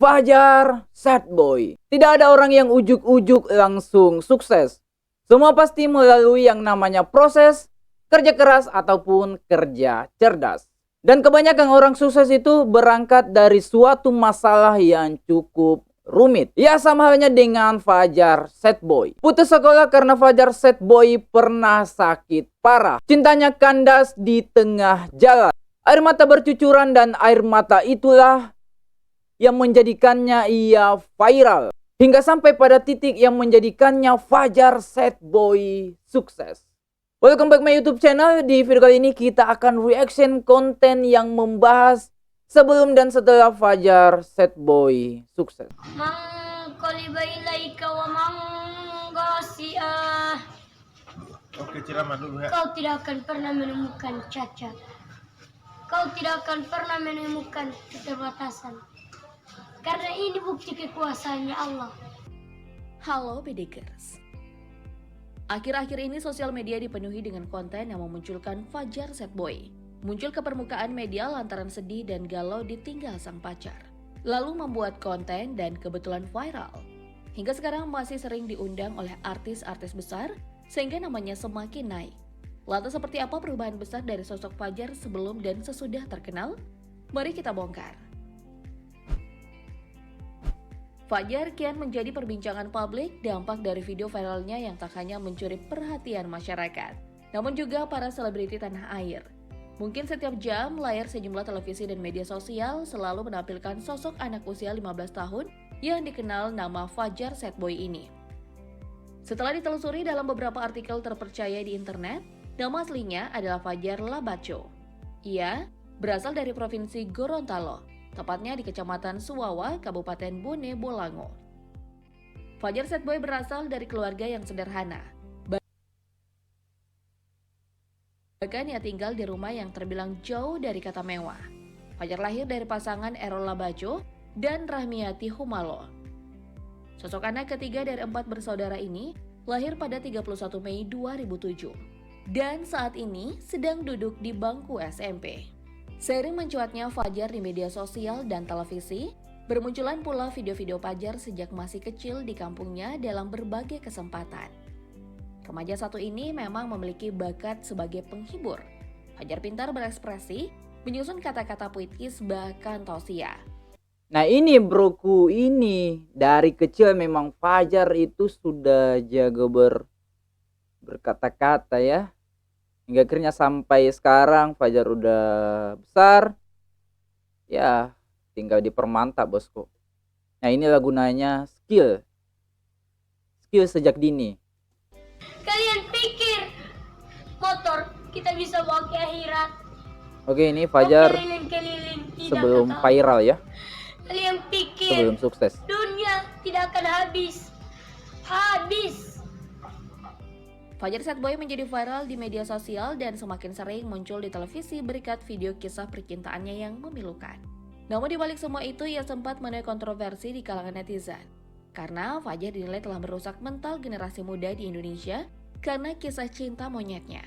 Fajar Sad Boy. Tidak ada orang yang ujuk-ujuk langsung sukses. Semua pasti melalui yang namanya proses, kerja keras ataupun kerja cerdas. Dan kebanyakan orang sukses itu berangkat dari suatu masalah yang cukup rumit. Ya, sama halnya dengan Fajar Sad Boy. Putus sekolah karena Fajar Sad Boy pernah sakit parah. Cintanya kandas di tengah jalan. Air mata bercucuran dan air mata itulah yang menjadikannya ia viral. Hingga sampai pada titik yang menjadikannya Fajar Sad Boy sukses. Welcome back my YouTube channel. Di video kali ini kita akan reaction konten yang membahas sebelum dan setelah Fajar Sad Boy sukses. Oke, ceramah dulu ya. Kau tidak akan pernah menemukan cacat. Kau tidak akan pernah menemukan keterbatasan. Karena ini bukti kekuasaannya Allah. Halo Bedekers. Akhir-akhir ini sosial media dipenuhi dengan konten yang memunculkan Fajar Sad Boy. Muncul ke permukaan media lantaran sedih dan galau ditinggal sang pacar. Lalu membuat konten dan kebetulan viral. Hingga sekarang masih sering diundang oleh artis-artis besar sehingga namanya semakin naik. Lantas seperti apa perubahan besar dari sosok Fajar sebelum dan sesudah terkenal? Mari kita bongkar. Fajar kian menjadi perbincangan publik dampak dari video viralnya yang tak hanya mencuri perhatian masyarakat, namun juga para selebriti tanah air. Mungkin setiap jam layar sejumlah televisi dan media sosial selalu menampilkan sosok anak usia 15 tahun yang dikenal nama Fajar Sad Boy ini. Setelah ditelusuri dalam beberapa artikel terpercaya di internet, nama aslinya adalah Fajar Labacho. Ia berasal dari Provinsi Gorontalo, tepatnya di Kecamatan Suwawa, Kabupaten Bone Bolango. Fajar Sad Boy berasal dari keluarga yang sederhana. Bahkan ia tinggal di rumah yang terbilang jauh dari kata mewah. Fajar lahir dari pasangan Erol Labacho dan Rahmiati Humalo. Sosok anak ketiga dari 4 bersaudara ini lahir pada 31 Mei 2007 dan saat ini sedang duduk di bangku SMP. Seiring mencuatnya Fajar di media sosial dan televisi, bermunculan pula video-video Fajar sejak masih kecil di kampungnya dalam berbagai kesempatan. Remaja satu ini memang memiliki bakat sebagai penghibur. Fajar pintar berekspresi, menyusun kata-kata puitis bahkan tausiah. Nah ini broku, ini dari kecil memang Fajar itu sudah jago berkata-kata ya. Hingga akhirnya sampai sekarang Fajar udah besar. Ya tinggal dipermantap bosku. Nah inilah gunanya skill sejak dini. Kalian pikir motor kita bisa bawa ke akhirat? Oke, ini Fajar Keliling-keliling tidak sebelum kekal. viral ya. Kalian pikir Sebelum sukses. dunia tidak akan habis. Fajar Sad Boy menjadi viral di media sosial dan semakin sering muncul di televisi berkat video kisah percintaannya yang memilukan. Namun di balik semua itu ia sempat menuai kontroversi di kalangan netizen. Karena Fajar dinilai telah merusak mental generasi muda di Indonesia karena kisah cinta monyetnya.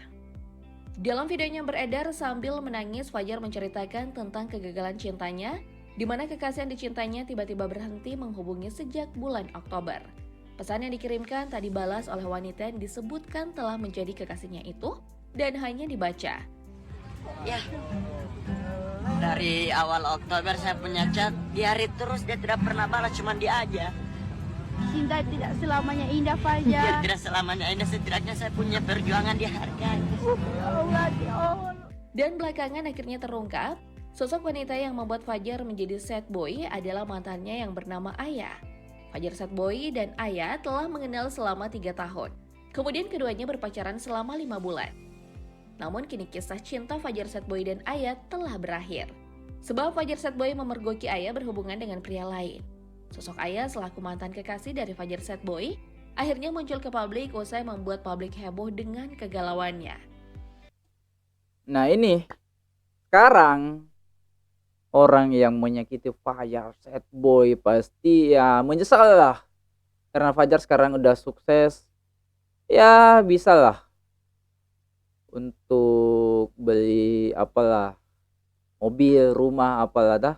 Dalam videonya yang beredar sambil menangis, Fajar menceritakan tentang kegagalan cintanya, di mana kekasih yang dicintainya tiba-tiba berhenti menghubungi sejak bulan Oktober. Pesan yang dikirimkan tak dibalas oleh wanita yang disebutkan telah menjadi kekasihnya itu dan hanya dibaca. Ya, dari awal Oktober saya punya chat, diari terus dia tidak pernah balas, cuma dia aja. Cinta tidak selamanya indah, Ya, Fajar. tidak selamanya ini, setidaknya saya punya perjuangan dihargai. Dan belakangan akhirnya terungkap, sosok wanita yang membuat Fajar menjadi sad boy adalah mantannya yang bernama Ayah. Fajar Sad Boy dan Ayah telah mengenal selama 3 tahun. Kemudian keduanya berpacaran selama 5 bulan. Namun kini kisah cinta Fajar Sad Boy dan Ayah telah berakhir. Sebab Fajar Sad Boy memergoki Ayah berhubungan dengan pria lain. Sosok Ayah selaku mantan kekasih dari Fajar Sad Boy akhirnya muncul ke publik usai membuat publik heboh dengan kegalauannya. Nah ini sekarang orang yang menyakiti Fajar Sad Boy pasti ya menyesal lah. Karena Fajar sekarang udah sukses. Ya bisa lah untuk beli apalah, mobil, rumah, apalah dah.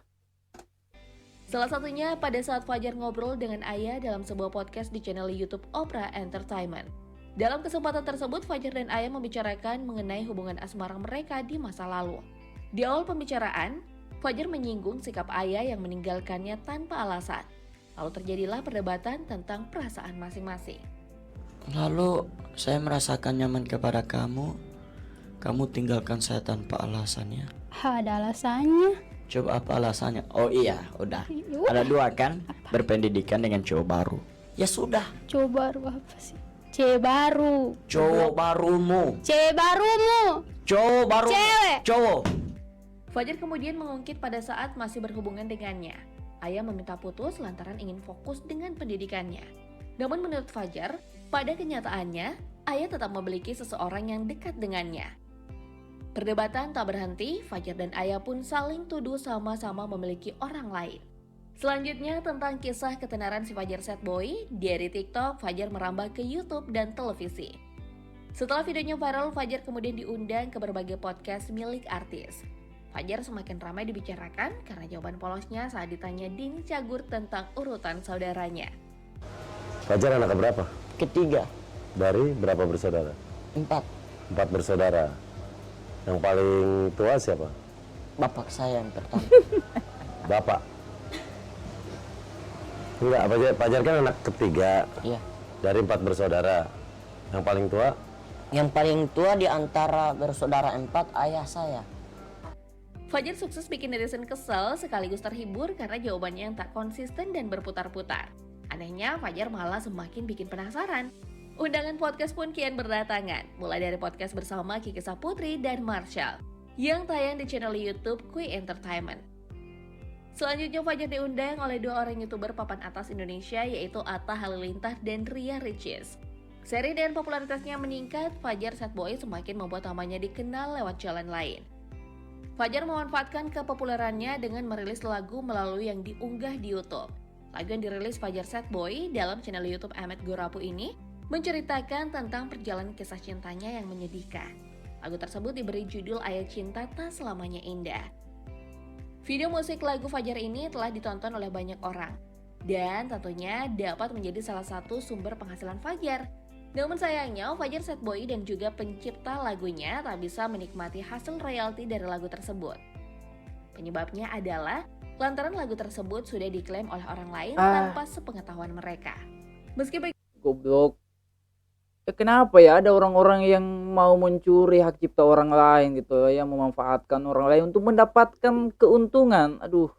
Salah satunya pada saat Fajar ngobrol dengan ayah dalam sebuah podcast di channel YouTube Opera Entertainment. Dalam kesempatan tersebut, Fajar dan ayah membicarakan mengenai hubungan asmara mereka di masa lalu. Di awal pembicaraan, Fajar menyinggung sikap ayah yang meninggalkannya tanpa alasan. Lalu terjadilah perdebatan tentang perasaan masing-masing. Lalu saya merasakan nyaman kepada kamu. Kamu tinggalkan saya tanpa alasannya. Ada alasannya. Coba apa alasannya? Oh iya, udah. Ada dua kan? Berpendidikan dengan cowok baru. Ya sudah. Cowok baru apa sih? C baru. Cowok barumu. C barumu. Cowok baru. Cewek. Cowok. Fajar kemudian mengungkit pada saat masih berhubungan dengannya. Ayah meminta putus lantaran ingin fokus dengan pendidikannya. Namun menurut Fajar, pada kenyataannya, ayah tetap memiliki seseorang yang dekat dengannya. Perdebatan tak berhenti, Fajar dan ayah pun saling tuduh sama-sama memiliki orang lain. Selanjutnya tentang kisah ketenaran si Fajar Sad Boy, dari TikTok, Fajar merambah ke YouTube dan televisi. Setelah videonya viral, Fajar kemudian diundang ke berbagai podcast milik artis. Fajar semakin ramai dibicarakan karena jawaban polosnya saat ditanya Dini Cagur tentang urutan saudaranya. Fajar anak berapa? Ketiga. Dari berapa bersaudara? 4. 4 bersaudara. Yang paling tua siapa? Bapak saya yang pertama. Bapak. Enggak, Fajar kan anak ketiga Iya. dari 4 bersaudara. Yang paling tua? Yang paling tua di antara bersaudara 4 ayah saya. Fajar sukses bikin netizen kesel sekaligus terhibur karena jawabannya yang tak konsisten dan berputar-putar. Anehnya, Fajar malah semakin bikin penasaran. Undangan podcast pun kian berdatangan, mulai dari podcast bersama Kiki Saputri dan Marshall, yang tayang di channel YouTube Kui Entertainment. Selanjutnya Fajar diundang oleh 2 orang YouTuber papan atas Indonesia, yaitu Atta Halilintar dan Ria Ricis. Seri dengan popularitasnya meningkat, Fajar Sad Boy semakin membuat namanya dikenal lewat jalan lain. Fajar memanfaatkan kepopulerannya dengan merilis lagu melalui yang diunggah di YouTube. Lagu yang dirilis Fajar Sad Boy dalam channel YouTube Ahmed Gorapu ini menceritakan tentang perjalanan kisah cintanya yang menyedihkan. Lagu tersebut diberi judul Ayat Cinta Tak Selamanya Indah. Video musik lagu Fajar ini telah ditonton oleh banyak orang dan tentunya dapat menjadi salah satu sumber penghasilan Fajar. Namun sayangnya, Fajar Sad Boy dan juga pencipta lagunya tak bisa menikmati hasil royalti dari lagu tersebut. Penyebabnya adalah lantaran lagu tersebut sudah diklaim oleh orang lain tanpa sepengetahuan mereka. Meski begitu, Goblok. Kenapa ya ada orang-orang yang mau mencuri hak cipta orang lain gitu, yang memanfaatkan orang lain untuk mendapatkan keuntungan? Aduh.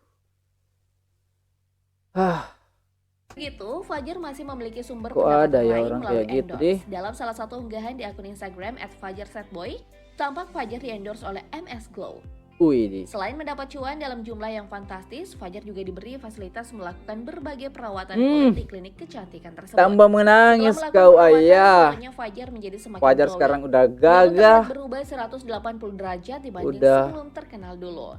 Fajar masih memiliki sumber Kok pendapatan ada ya lain orang melalui kayak gitu endorse. deh? Dalam salah satu unggahan di akun Instagram @fajarsadboy, tampak Fajar di-endorse oleh MS Glow. Wih, Selain mendapat cuan dalam jumlah yang fantastis, Fajar juga diberi fasilitas melakukan berbagai perawatan Hmm. kulit di klinik kecantikan tersebut. tambah menangis Setelah kau melakukan perawatan, ayah. wajahnya Fajar menjadi semakin Fajar glowing. sekarang udah Namun gagah, terlihat berubah 180 derajat dibanding Udah sebelum terkenal dulu.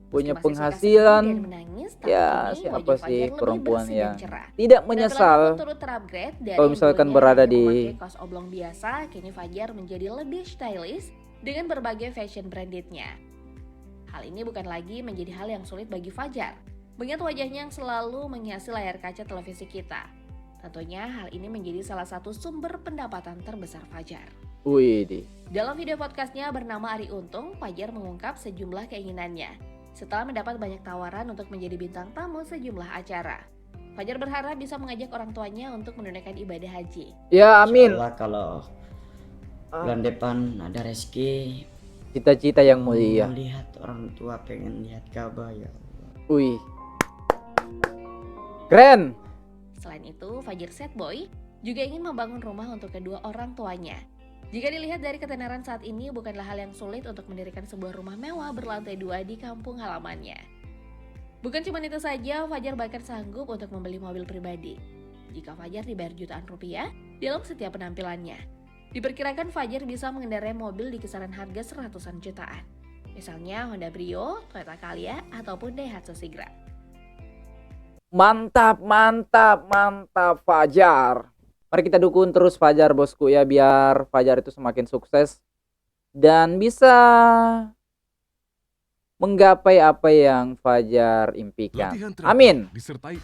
punya Meski masih suka penghasilan. sedih dan menangis, tapi Ya, kini siapa wajah sih Fajar lebih perempuan bersih dan yang cerah. tidak Dan menyesal telah pun turut terupgrade dari kalau misalkan dulunya berada hanya di memakai kaos oblong biasa, kini Fajar menjadi lebih stylish dengan berbagai fashion brandednya. Hal ini bukan lagi menjadi hal yang sulit bagi Fajar, mengingat wajahnya yang selalu menghiasi layar kaca televisi kita. Tentunya hal ini menjadi salah satu sumber pendapatan terbesar Fajar. Wih, Dalam video podcastnya bernama Ari Untung, Fajar mengungkap sejumlah keinginannya. Setelah mendapat banyak tawaran untuk menjadi bintang tamu sejumlah acara, Fajar berharap bisa mengajak orang tuanya untuk menunaikan ibadah haji. ya amin. Insyaallah kalau bulan depan ada rezeki, Cita-cita yang mulia. lihat orang tua, pengen lihat Ka'bah ya Allah. Wih, keren. Selain itu, Fajar Sad Boy juga ingin membangun rumah untuk kedua orang tuanya. Jika dilihat dari ketenaran saat ini, bukanlah hal yang sulit untuk mendirikan sebuah rumah mewah berlantai 2 di kampung halamannya. Bukan cuma itu saja, Fajar bahkan sanggup untuk membeli mobil pribadi. Jika Fajar dibayar jutaan rupiah dalam setiap penampilannya. Diperkirakan Fajar bisa mengendarai mobil di kisaran harga seratusan jutaan. Misalnya Honda Brio, Toyota Calya, ataupun Daihatsu Sigra. Mantap, mantap, mantap Fajar. Mari kita dukung terus Fajar bosku ya, biar Fajar itu semakin sukses dan bisa menggapai apa yang Fajar impikan. Latihan terakhir Amin. disertai